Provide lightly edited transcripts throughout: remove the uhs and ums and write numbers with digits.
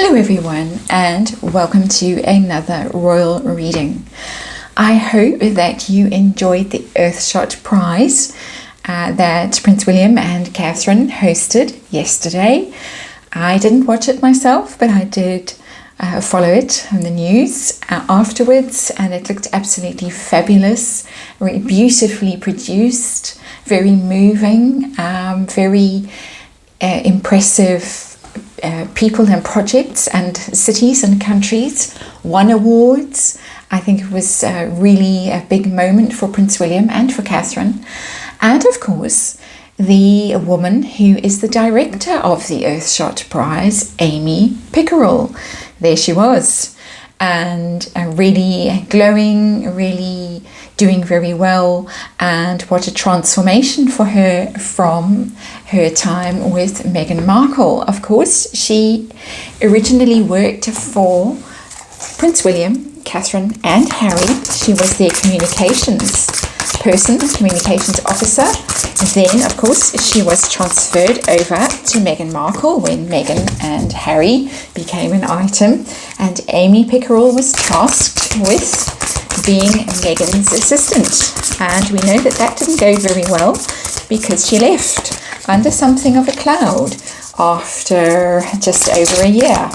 Hello everyone, and welcome to another royal reading. I hope that you enjoyed the Earthshot prize that Prince William and Catherine hosted yesterday. I didn't watch it myself, but I did follow it on the news afterwards, and it looked absolutely fabulous, very beautifully produced, very moving, very impressive people and projects and cities and countries won awards. I think it was really a big moment for Prince William and for Catherine. And of course, the woman who is the director of the Earthshot Prize, Amy Pickerill. There she was, and really glowing, really doing very well, and what a transformation for her from her time with Meghan Markle. Of course, she originally worked for Prince William, Catherine and Harry. She was their communications person, communications officer. Then, of course, she was transferred over to Meghan Markle when Meghan and Harry became an item, and Amy Pickerill was tasked with being Meghan's assistant. And we know that that didn't go very well because she left under something of a cloud after just over a year.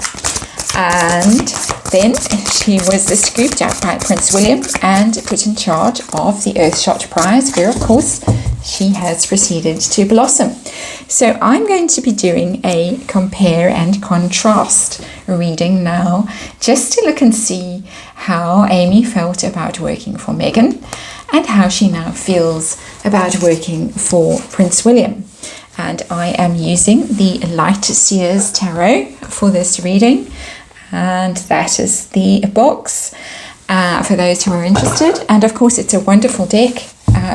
And then she was scooped up by Prince William and put in charge of the Earthshot Prize, where of course she has proceeded to blossom. So I'm going to be doing a compare and contrast reading now, just to look and see how Amy felt about working for Meghan and how she now feels about working for Prince William. And I am using the Light Seers Tarot for this reading, and that is the box for those who are interested. And of course, it's a wonderful deck,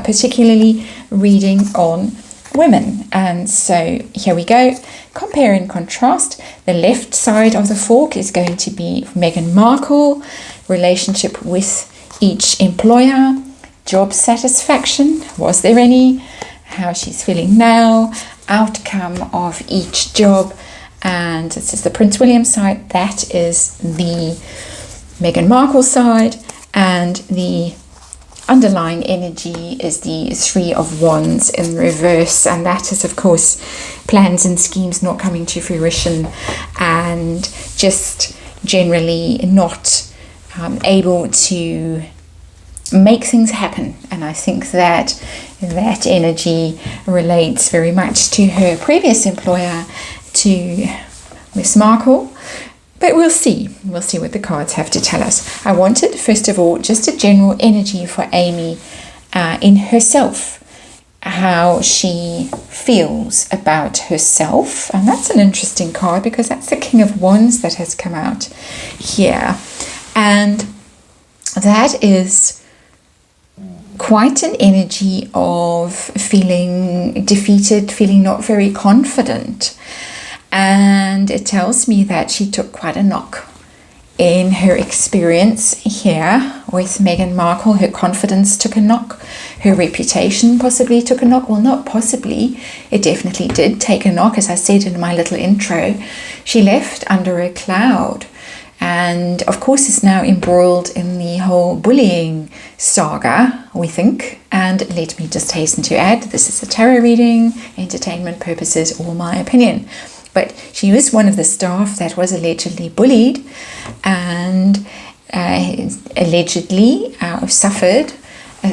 particularly reading on women. And so here we go. Compare and contrast. The left side of the fork is going to be Meghan Markle, relationship with each employer, job satisfaction, was there any, how she's feeling now, outcome of each job. And this is the Prince William side, that is the Meghan Markle side, and the underlying energy is the Three of Wands in reverse, and that is of course plans and schemes not coming to fruition, and just generally not able to make things happen. And I think that that energy relates very much to her previous employer, to Miss Markle, but we'll see what the cards have to tell us. I wanted, first of all, just a general energy for Amy in herself, how she feels about herself. And that's an interesting card because that's the King of Wands that has come out here, and that is quite an energy of feeling defeated, feeling not very confident. And it tells me that she took quite a knock in her experience here with Meghan Markle. Her confidence took a knock. Her reputation possibly took a knock. Well, not possibly. It definitely did take a knock. As I said in my little intro, she left under a cloud. And of course is now embroiled in the whole bullying saga, we think. And let me just hasten to add, this is a tarot reading, entertainment purposes, or my opinion. But she was one of the staff that was allegedly bullied and allegedly suffered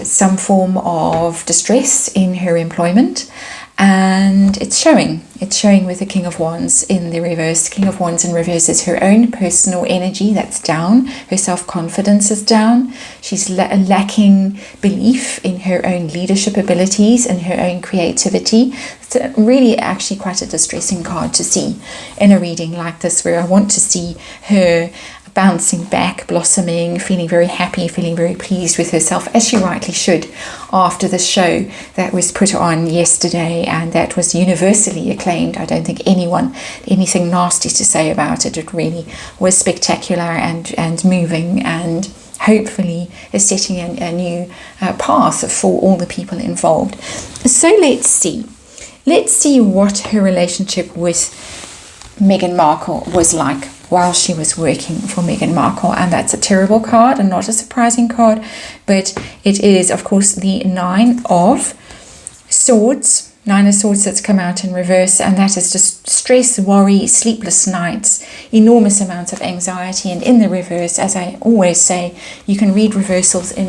some form of distress in her employment. And it's showing with the King of Wands in the reverse. King of Wands in reverse is her own personal energy that's down. Her self-confidence is down. She's lacking belief in her own leadership abilities and her own creativity. It's really actually quite a distressing card to see in a reading like this, where I want to see her bouncing back, blossoming, feeling very happy, feeling very pleased with herself, as she rightly should, after the show that was put on yesterday and that was universally acclaimed. I don't think anyone had anything nasty to say about it. It really was spectacular and moving, and hopefully is setting a new path for all the people involved. So let's see what her relationship with Meghan Markle was like. while she was working for Meghan Markle. And that's a terrible card and not a surprising card, but it is, of course, the Nine of Swords. Nine of Swords that's come out in reverse, and that is just stress, worry, sleepless nights, enormous amounts of anxiety. And in the reverse, as I always say, you can read reversals in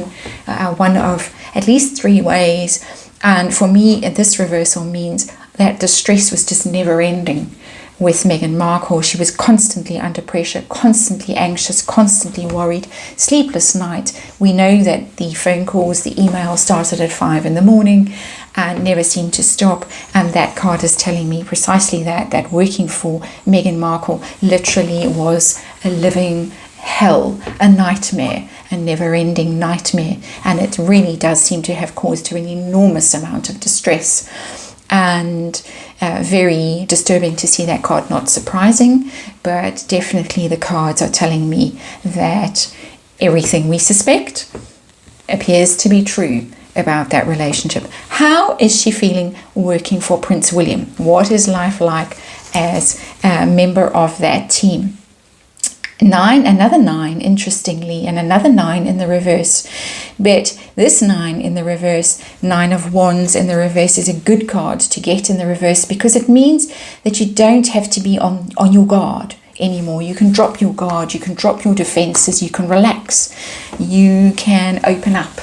one of at least 3 ways. And for me, this reversal means that the stress was just never ending with Meghan Markle. She was constantly under pressure, constantly anxious, constantly worried, sleepless nights. We know that the phone calls, the emails started at 5 in the morning and never seemed to stop. And that card is telling me precisely that working for Meghan Markle literally was a living hell, a nightmare, a never-ending nightmare. And it really does seem to have caused her an enormous amount of distress. And very disturbing to see that card. Not surprising, but definitely the cards are telling me that everything we suspect appears to be true about that relationship. How is she feeling working for Prince William? What is life like as a member of that team? 9, another 9, interestingly, and another 9 in the reverse. But this 9 in the reverse, 9 of Wands in the reverse, is a good card to get in the reverse, because it means that you don't have to be on your guard anymore. You can drop your guard, you can drop your defenses, you can relax, you can open up.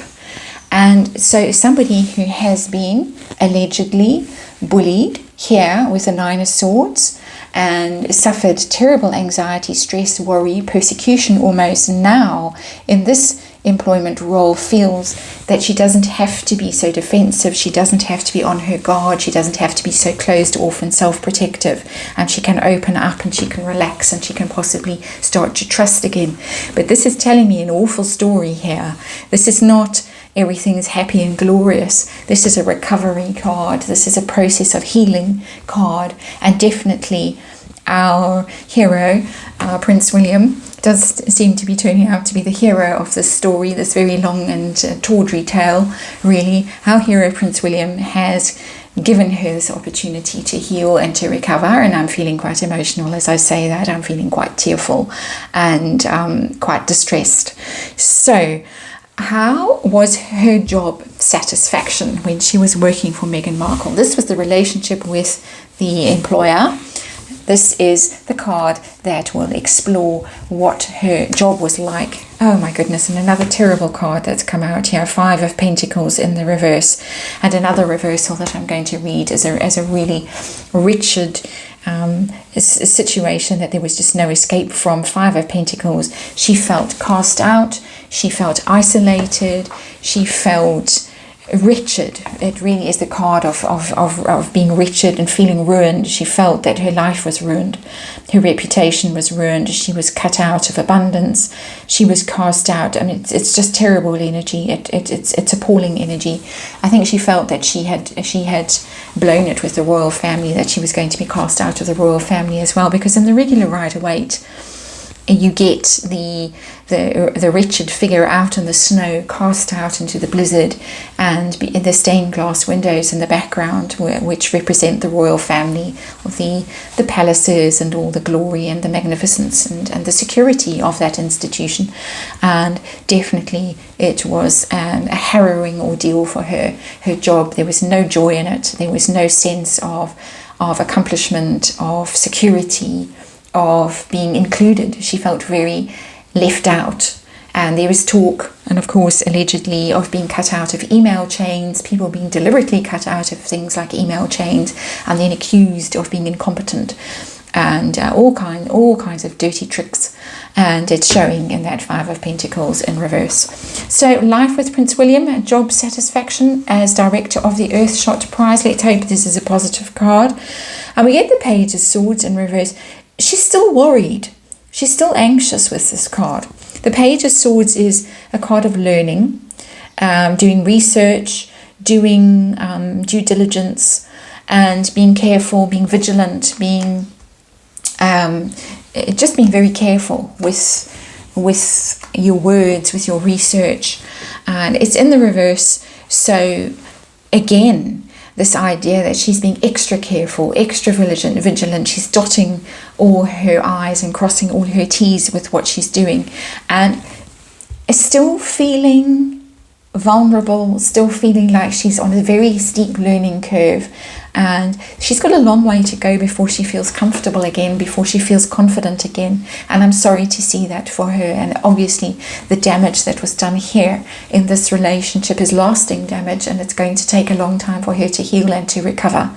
And so somebody who has been allegedly bullied here with the 9 of Swords and suffered terrible anxiety, stress, worry, persecution almost, now in this employment role feels that she doesn't have to be so defensive, she doesn't have to be on her guard, she doesn't have to be so closed off and self-protective, and she can open up and she can relax and she can possibly start to trust again. But this is telling me an awful story here. This is not everything is happy and glorious. This is a recovery card. This is a process of healing card. And definitely our hero, Prince William, does seem to be turning out to be the hero of this story, this very long and tawdry tale, really. Our hero, Prince William, has given her this opportunity to heal and to recover, and I'm feeling quite emotional as I say that. I'm feeling quite tearful and quite distressed. So how was her job satisfaction when she was working for Meghan Markle? This was the relationship with the employer. This is the card that will explore what her job was like. Oh my goodness, and another terrible card that's come out here, 5 of Pentacles in the reverse. And another reversal that I'm going to read as a really wretched situation that there was just no escape from. 5 of Pentacles. She felt cast out, she felt isolated, she felt wretched. It really is the card of being wretched and feeling ruined. She felt that her life was ruined, her reputation was ruined, she was cut out of abundance, she was cast out. I mean, it's just terrible energy. It's appalling energy. I think she felt that she had blown it with the royal family, that she was going to be cast out of the royal family as well, because in the regular Rider-Waite you get the wretched figure out in the snow, cast out into the blizzard, and the stained glass windows in the background, which represent the royal family, of the palaces and all the glory and the magnificence and the security of that institution. And definitely it was a harrowing ordeal for her. Her job, there was no joy in it. There was no sense of accomplishment, of security, of being included. She felt very left out. And there is talk, and of course allegedly, of being cut out of email chains, people being deliberately cut out of things like email chains and then accused of being incompetent, and all kinds of dirty tricks. And it's showing in that 5 of Pentacles in reverse. So life with Prince William, job satisfaction as director of the Earthshot Prize. Let's hope this is a positive card. And we get the Page of Swords in reverse. She's still worried. She's still anxious with this card. The Page of Swords is a card of learning, doing research, doing due diligence, and being careful, being vigilant, being just being very careful with your words, with your research. And it's in the reverse. So again, this idea that she's being extra careful, extra vigilant. She's dotting all her I's and crossing all her T's with what she's doing, and is still feeling vulnerable, still feeling like she's on a very steep learning curve, and she's got a long way to go before she feels comfortable again, before she feels confident again. And I'm sorry to see that for her. And obviously the damage that was done here in this relationship is lasting damage, and it's going to take a long time for her to heal and to recover.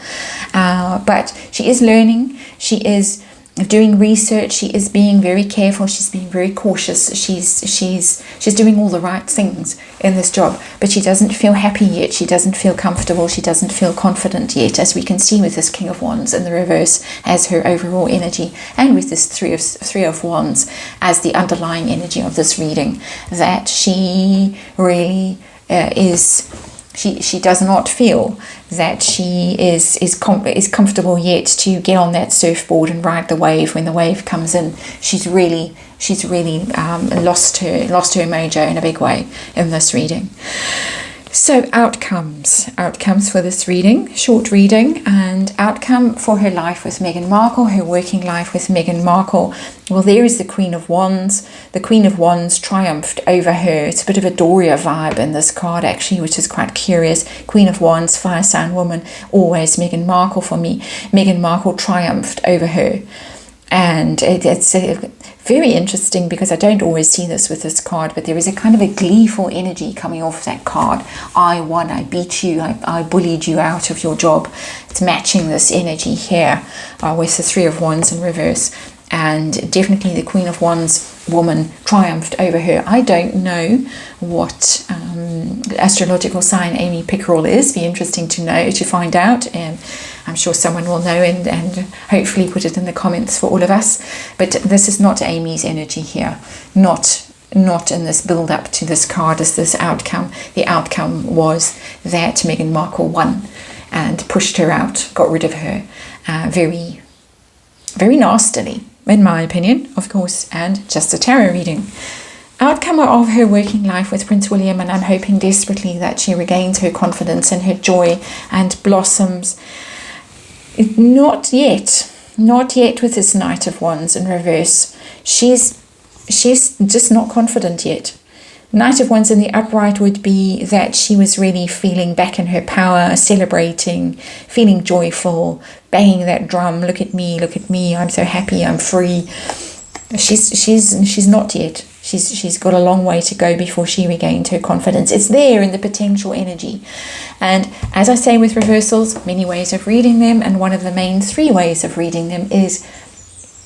But she is learning, she is doing research, she is being very careful, she's being very cautious, she's doing all the right things in this job, but she doesn't feel happy yet, she doesn't feel comfortable, she doesn't feel confident yet, as we can see with this King of Wands in the reverse as her overall energy, and with this Three of Wands as the underlying energy of this reading, that she really she does not feel that she is comfortable yet to get on that surfboard and ride the wave when the wave comes in. She's really lost her mojo in a big way in this reading. So outcomes for this reading, short reading, and outcome for her life with Meghan Markle, her working life with Meghan Markle. Well, there is the Queen of Wands. The Queen of Wands triumphed over her. It's a bit of a Doria vibe in this card, actually, which is quite curious. Queen of Wands, fire sign woman, always Meghan Markle for me. Meghan Markle triumphed over her. And it's very interesting because I don't always see this with this card, but there is a kind of a gleeful energy coming off that card. I won, I beat you, I bullied you out of your job. It's matching this energy here with the Three of Wands in reverse. And definitely the Queen of Wands woman triumphed over her. I don't know what astrological sign Amy Pickerill is. Be interesting to find out, and I'm sure someone will know and hopefully put it in the comments for all of us. But this is not Amy's energy here, not in this build up to this card as this outcome. The outcome was that Meghan Markle won and pushed her out, got rid of her very, very nastily, in my opinion, of course, and just a tarot reading. Outcome of her working life with Prince William, and I'm hoping desperately that she regains her confidence and her joy and blossoms. Not yet with this Knight of Wands in reverse. She's just not confident yet. Knight of Wands in the upright would be that she was really feeling back in her power, celebrating, feeling joyful, banging that drum. Look at me, I'm so happy, I'm free. She's not yet. She's got a long way to go before she regained her confidence. It's there in the potential energy. And as I say with reversals, many ways of reading them, and one of the main 3 ways of reading them is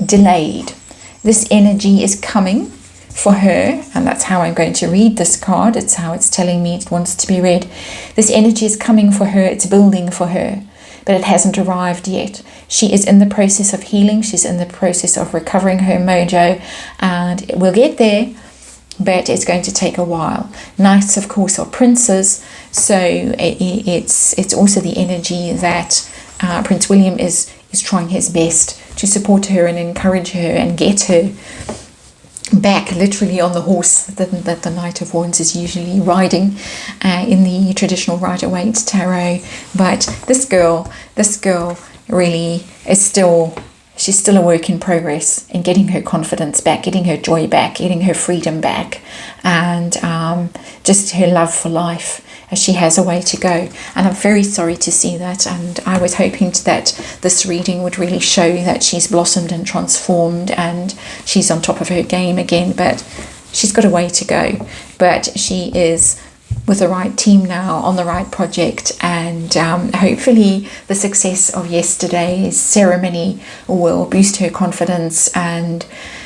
delayed. This energy is coming for her, and that's how I'm going to read this card. It's how it's telling me it wants to be read. This energy is coming for her, it's building for her, but it hasn't arrived yet. She is in the process of healing, she's in the process of recovering her mojo, and we'll get there, but it's going to take a while. Knights, of course, are princes, so it's also the energy that Prince William is trying his best to support her and encourage her and get her back literally on the horse that the Knight of Wands is usually riding in the traditional Rider-Waite tarot. But this girl really is she's still a work in progress in getting her confidence back, getting her joy back, getting her freedom back, and just her love for life. She has a way to go, and I'm very sorry to see that, and I was hoping that this reading would really show that she's blossomed and transformed and she's on top of her game again, but she's got a way to go. But she is with the right team now on the right project, and hopefully the success of yesterday's ceremony will boost her confidence and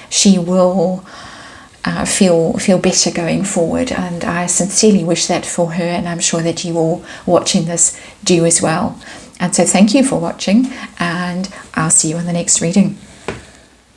she will feel better going forward, and I sincerely wish that for her, and I'm sure that you all watching this do as well. And so thank you for watching, and I'll see you in the next reading.